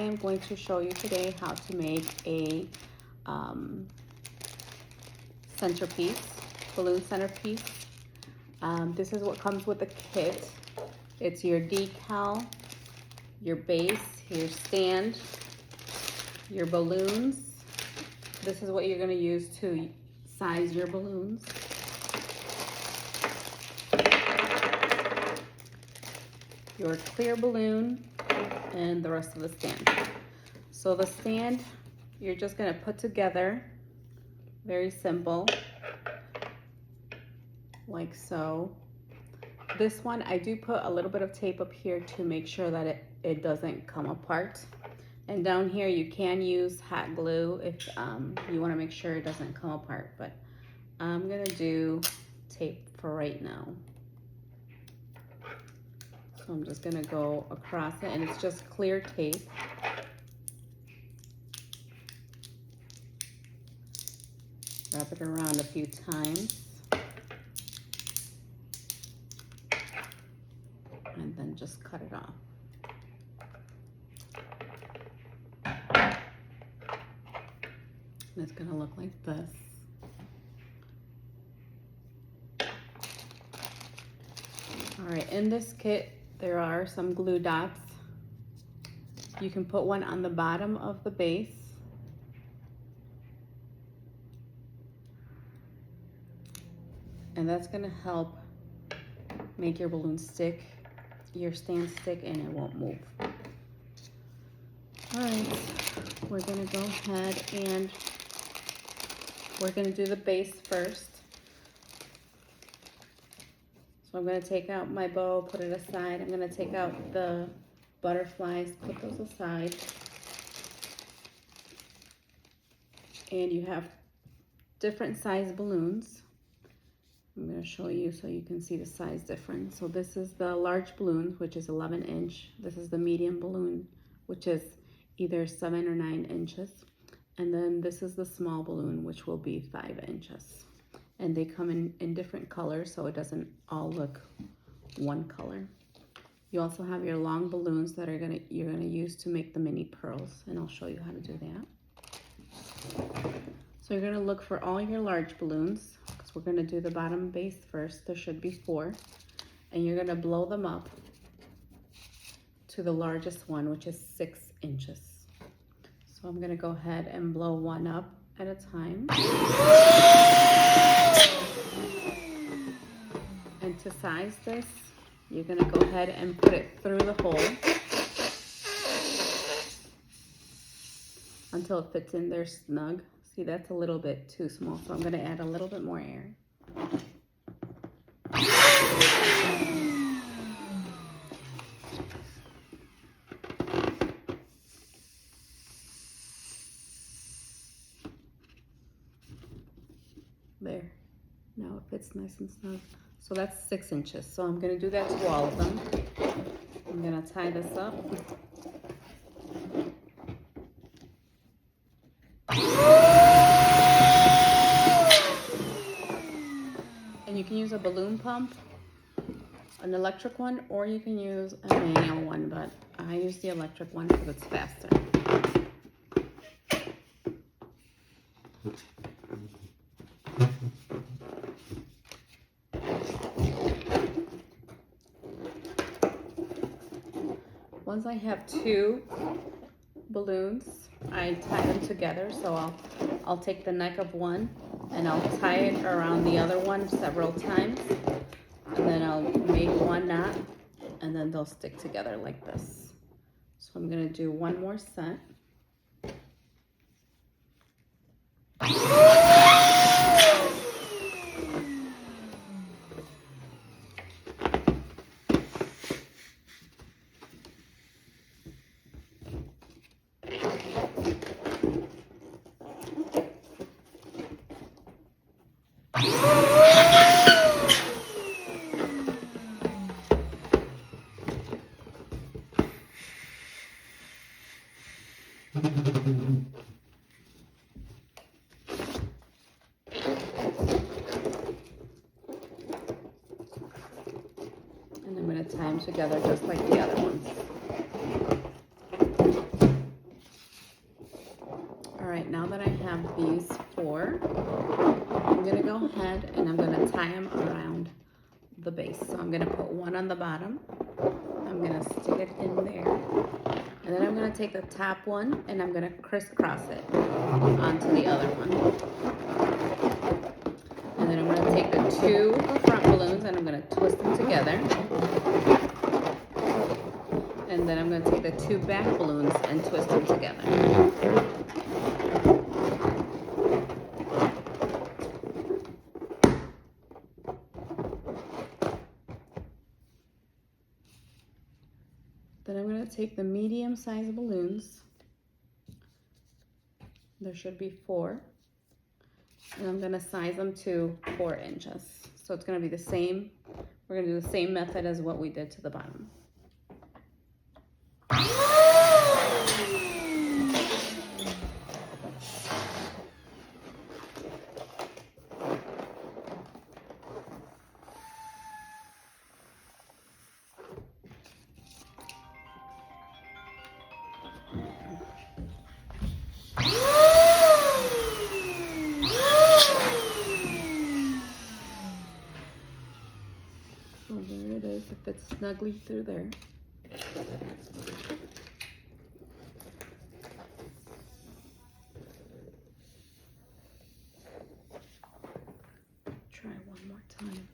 am going to show you today how to make a centerpiece, balloon centerpiece. This is what comes with the kit. It's your decal, your base, your stand, your balloons. This is what you're going to use to size your balloons. Your clear balloon and the rest of the stand. So the stand, you're just going to put together, very simple, like so. This one, I do put a little bit of tape up here to make sure that it doesn't come apart. And down here, you can use hot glue if you want to make sure it doesn't come apart. But I'm going to do tape for right now. So I'm just going to go across it, and it's just clear tape. Wrap it around a few times. And then just cut it off. And it's gonna look like this. All right, in this kit, there are some glue dots. You can put one on the bottom of the base. And that's gonna help make your balloon stick, your stand stick, and it won't move. All right, we're gonna go ahead and we're gonna do the base first. So I'm gonna take out my bow, put it aside. I'm gonna take out the butterflies, put those aside. And you have different size balloons. I'm going to show you so you can see the size difference. So this is the large balloon, which is 11 inch. This is the medium balloon, which is either 7 or 9 inches. And then this is the small balloon, which will be 5 inches. And they come in different colors, so it doesn't all look one color. You also have your long balloons that you're gonna use to make the mini pearls, and I'll show you how to do that. So you're gonna look for all your large balloons. We're gonna do the bottom base first. There should be 4. And you're gonna blow them up to the largest one, which is 6 inches. So I'm gonna go ahead and blow one up at a time. And to size this, you're gonna go ahead and put it through the hole until it fits in there snug. See, that's a little bit too small, so I'm going to add a little bit more air. There. Now it fits nice and snug. So that's 6 inches. So I'm going to do that to all of them. I'm going to tie this up. And you can use a balloon pump, an electric one, or you can use a manual one, but I use the electric one because it's faster. Once I have 2 balloons, I tie them together. So I'll take the neck of one and I'll tie it around the other one several times, and then I'll make one knot, and then they'll stick together like this. So I'm gonna do one more set. And I'm going to tie them together just like the other ones. now that I have these 4, I'm gonna go ahead and I'm gonna tie them around the base. So I'm gonna put one on the bottom. I'm gonna stick it in there. And then I'm gonna take the top one and I'm gonna crisscross it onto the other one. And then I'm gonna take the 2 front balloons and I'm gonna twist them together. And then I'm gonna take the 2 back balloons and twist them together. Then I'm going to take the medium sized balloons. There should be 4. And I'm going to size them to 4 inches. So it's going to be the same. We're going to do the same method as what we did to the bottom. So there it is. It fits snugly through there. Try one more time.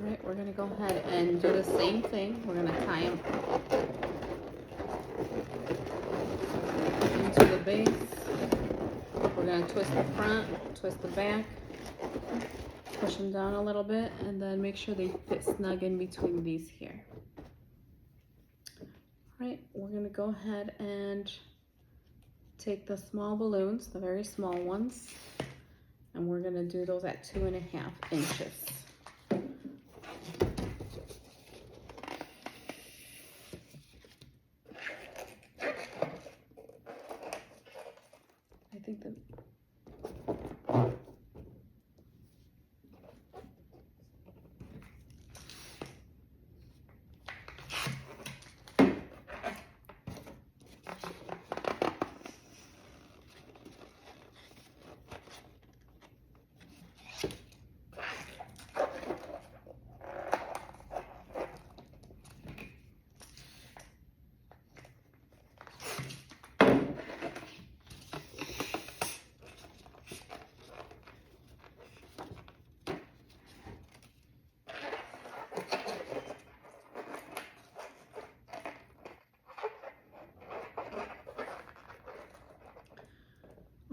Alright, we're going to go ahead and do the same thing. We're going to tie them into the base. We're going to twist the front, twist the back, push them down a little bit, and then make sure they fit snug in between these here. Alright, we're going to go ahead and take the small balloons, the very small ones, and we're going to do those at 2.5 inches. I think that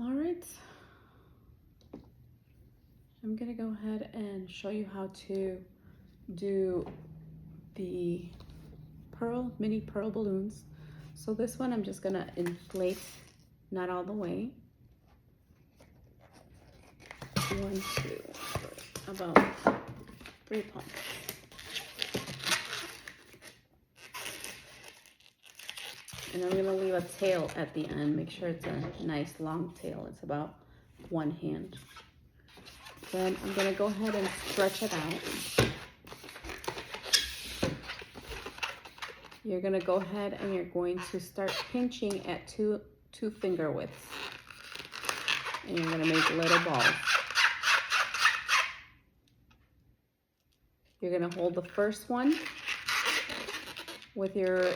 Alright, I'm going to go ahead and show you how to do the mini pearl balloons. So this one I'm just gonna inflate, not all the way. 1, 2, 3, about 3 pumps. And I'm gonna leave a tail at the end. Make sure it's a nice long tail. It's about 1 hand. Then I'm gonna go ahead and stretch it out. You're gonna go ahead and you're going to start pinching at two finger widths. And you're gonna make little balls. You're gonna hold the first one with your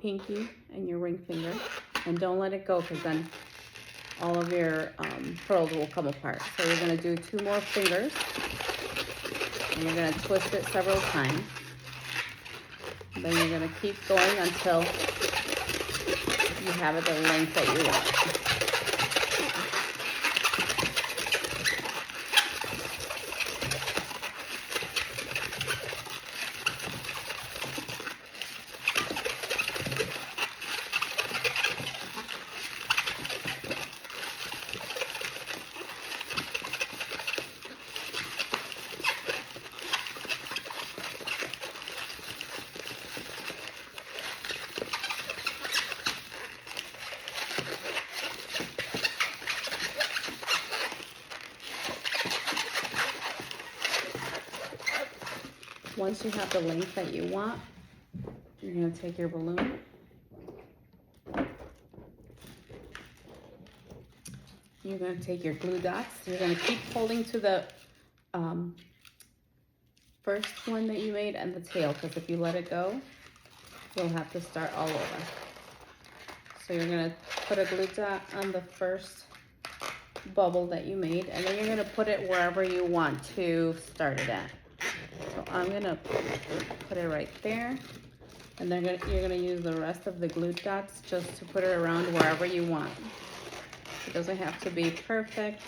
pinky and your ring finger, and don't let it go, because then all of your pearls will come apart. So you're gonna do 2 more fingers, and you're gonna twist it several times. Then you're gonna keep going until you have it the length that you want. Once you have the length that you want, you're going to take your balloon. You're going to take your glue dots. You're going to keep holding to the first one that you made and the tail, because if you let it go, you'll have to start all over. So you're going to put a glue dot on the first bubble that you made, and then you're going to put it wherever you want to start it at. So I'm gonna put it right there, and then you're gonna use the rest of the glue dots just to put it around wherever you want. It doesn't have to be perfect.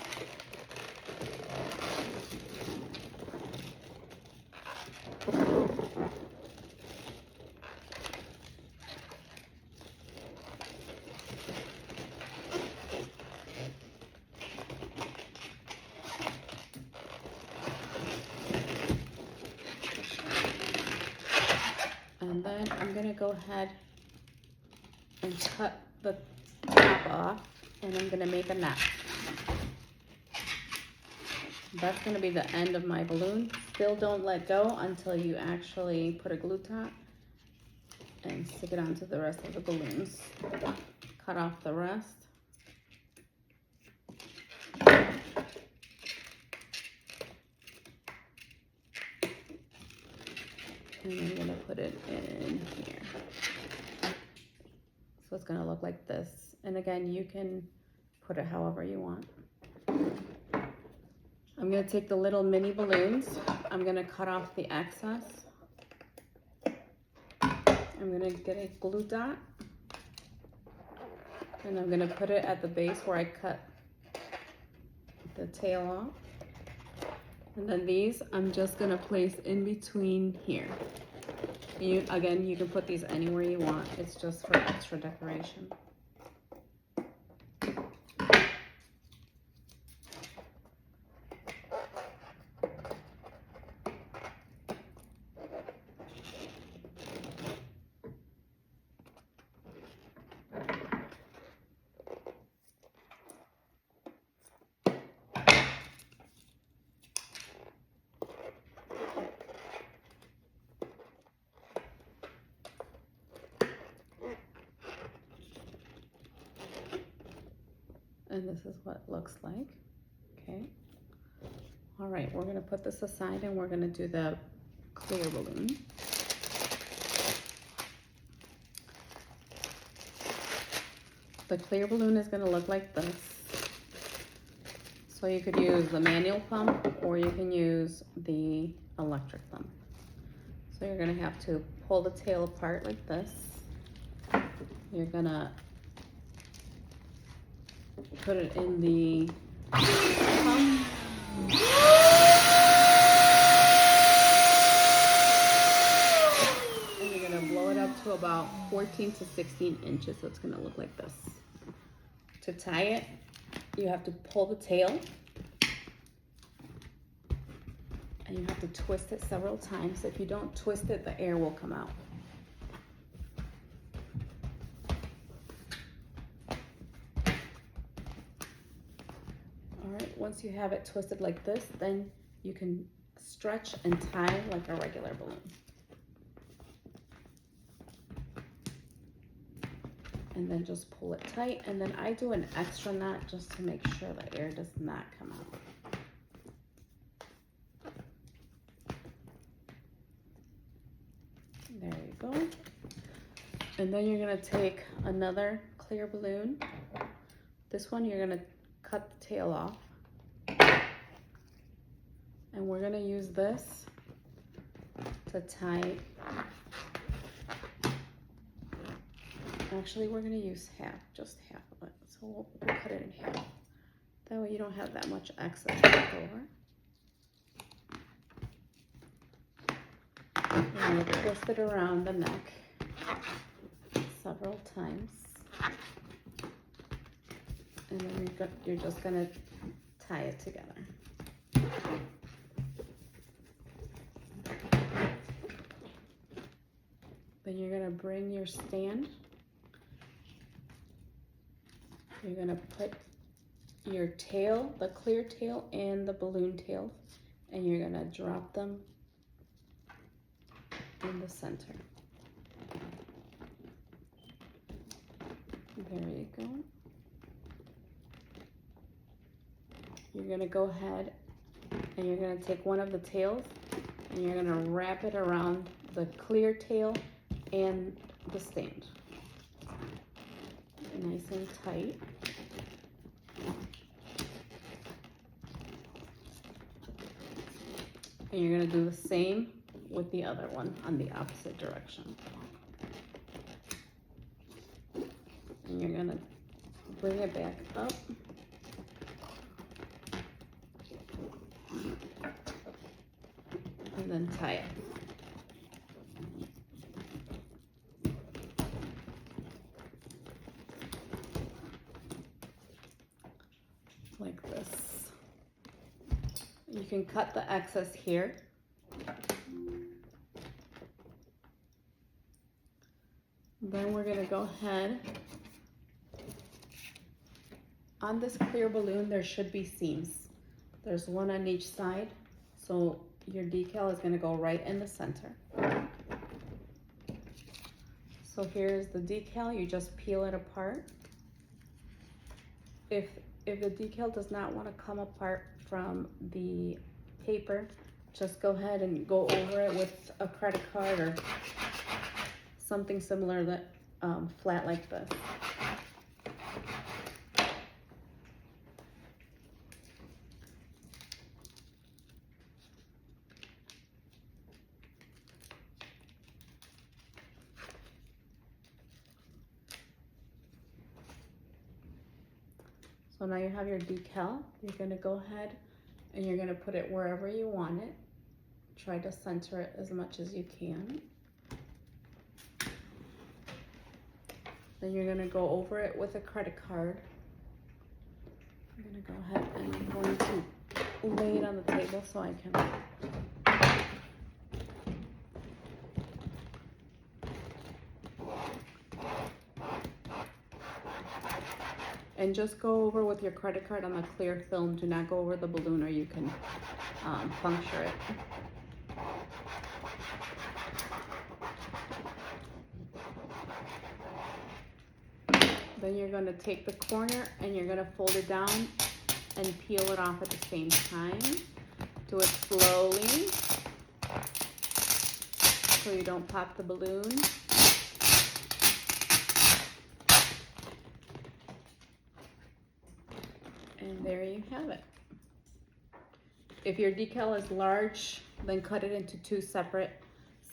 And then I'm gonna go ahead and cut the top off, and I'm gonna make a knot. That's gonna be the end of my balloon. Still don't let go until you actually put a glue top and stick it onto the rest of the balloons. Cut off the rest. And I'm gonna put it in here. So it's gonna look like this. And again, you can put it however you want. I'm gonna take the little mini balloons. I'm gonna cut off the excess. I'm gonna get a glue dot, and I'm gonna put it at the base where I cut the tail off. And then these, I'm just gonna place in between here. Again, you can put these anywhere you want. It's just for extra decoration. And this is what it looks like. Okay. All right, we're gonna put this aside, and we're gonna do the clear balloon. The clear balloon is gonna look like this. So you could use the manual pump, or you can use the electric pump. So you're gonna have to pull the tail apart like this. You're gonna put it in the pump. about 14 to 16 inches, so it's gonna look like this. To tie it, you have to pull the tail, and you have to twist it several times. If you don't twist it, the air will come out. All right, once you have it twisted like this, then you can stretch and tie like a regular balloon. And then just pull it tight, and then I do an extra knot just to make sure the air does not come out. There you go. And then you're gonna take another clear balloon. This one you're gonna cut the tail off. And we're gonna use this to tie. Actually, we're gonna use just half of it. So we'll cut it in half. That way you don't have that much excess left over. And we'll twist it around the neck several times. And then you're just gonna tie it together. Then you're gonna bring your stand. You're gonna put your tail, the clear tail and the balloon tail, and you're gonna drop them in the center. There you go. You're gonna go ahead and you're gonna take one of the tails and you're gonna wrap it around the clear tail and the stand. Nice and tight. And you're gonna do the same with the other one on the opposite direction. And you're gonna bring it back up. And then tie it. Like this. You can cut the excess here. Then we're gonna go ahead. On this clear balloon, there should be seams. There's one on each side. So your decal is gonna go right in the center. So here's the decal, you just peel it apart. If the decal does not want to come apart from the paper, just go ahead and go over it with a credit card or something similar that flat like this. So now you have your decal. You're gonna go ahead and you're gonna put it wherever you want it. Try to center it as much as you can. Then you're gonna go over it with a credit card. I'm gonna go ahead and I'm going to lay it on the table so I can and just go over with your credit card on the clear film. Do not go over the balloon or you can puncture it. Then you're going to take the corner and you're going to fold it down and peel it off at the same time. Do it slowly so you don't pop the balloon. And there you have it. If your decal is large, then cut it into two separate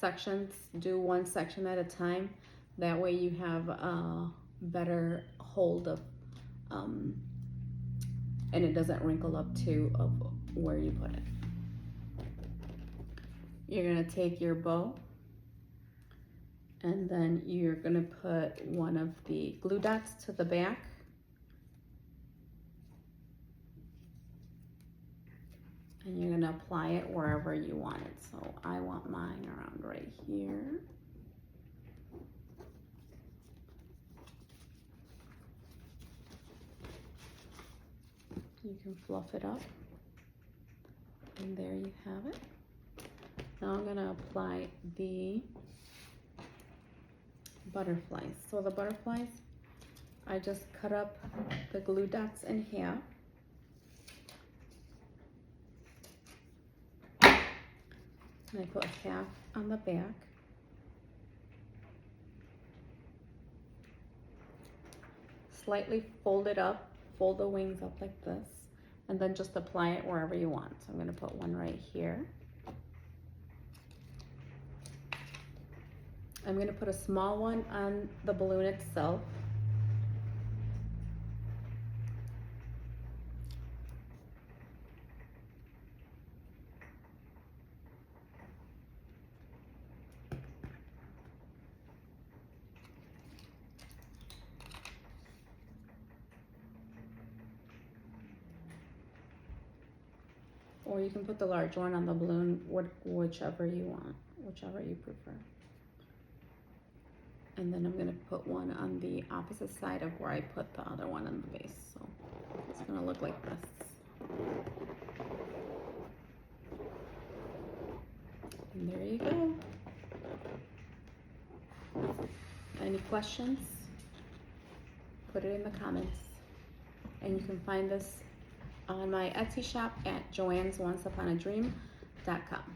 sections. Do one section at a time. That way you have a better hold of, and it doesn't wrinkle up too of where you put it. You're gonna take your bow And then you're gonna put one of the glue dots to the back. And you're gonna apply it wherever you want it. So I want mine around right here. You can fluff it up. And there you have it. Now I'm gonna apply the butterflies. So the butterflies, I just cut up the glue dots in half. And I put half on the back. Slightly fold it up, fold the wings up like this, and then just apply it wherever you want. So I'm gonna put one right here. I'm gonna put a small one on the balloon itself. Or you can put the large one on the balloon, whichever you want, whichever you prefer. And then I'm gonna put one on the opposite side of where I put the other one on the base. So it's gonna look like this. And there you go. Any questions? Put it in the comments. And you can find this on my Etsy shop at joannesonceuponadream.com.